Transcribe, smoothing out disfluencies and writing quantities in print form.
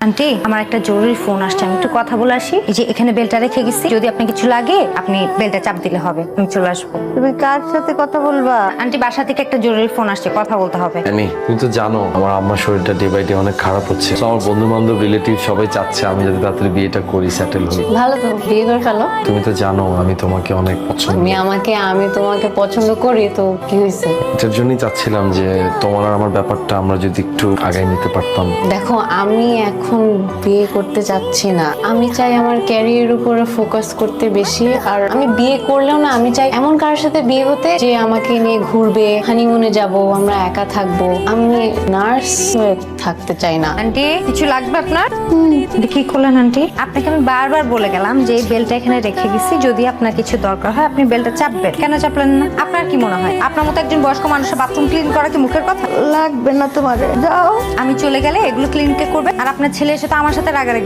Aunty আমার একটা জরুরি ফোন আসছে, আমি একটু কথা বলে আসি। এই যে এখানে বেলটা রেখে গেছি, যদি আপনি কিছু লাগে আপনি বেলটা চাপ দিলে হবে, আমি চলে আসবো। তুমি কার সাথে কথা বলবা? আন্টি বাসা থেকে একটা জরুরি ফোন আসছে, কথা বলতে হবে। তুমি তো জানো আমার আম্মার শরীরটা ডে বাই ডে অনেক খারাপ হচ্ছে। তো আমার বন্ধু বান্ধব রিলেটিভ সবাই চাচ্ছে আমি যাতে তাড়াতাড়ি বিয়েটা করি, সেটেল হই। ভালো তো, বিয়ে করে ফেলো। তুমি তো জানো আমি তোমাকে অনেক পছন্দ। আমি তোমাকে পছন্দ করি, তো কি হয়েছে? এটার জন্যই চাচ্ছিলাম যে তোমার আর আমার ব্যাপারটা আমরা যদি একটু আগায় নিতে পারতাম। দেখো, আমি এখন বিয়ে করতে চাচ্ছি না। আমি চাই আমার ক্যারিয়ার উপরে ফোকাস করতে বেশি। আর আমি বিয়ে করলেও না, আমি চাই এমন কারোর সাথে বিয়ে হতে যে আমাকে নিয়ে ঘুরবে, হানিমুনে যাব, আমরা একা থাকবো। আমি নার্স হয়ে থাকতে চাই না। আন্টি কিছু লাগবে আপনার? এটা কি করলেন আন্টি? আপনাকে আমি বারবার বলে গেলাম যে এই বেলটা এখানে রেখে গেছি, যদি আপনার কিছু দরকার হয় আপনি বেলটা চাপবেন। কেন চাপলেন না? আপনার কি মনে হয় আপনার মতো একজন বয়স্ক মানুষের বাথরুম ক্লিন করা কি মুখের কথা? লাগবে না তোমার, যাও। আমি চলে গেলে এগুলো ক্লিন কে করবে? আর আপনার ছেলে এসে তো আমার সাথে রাগারাগি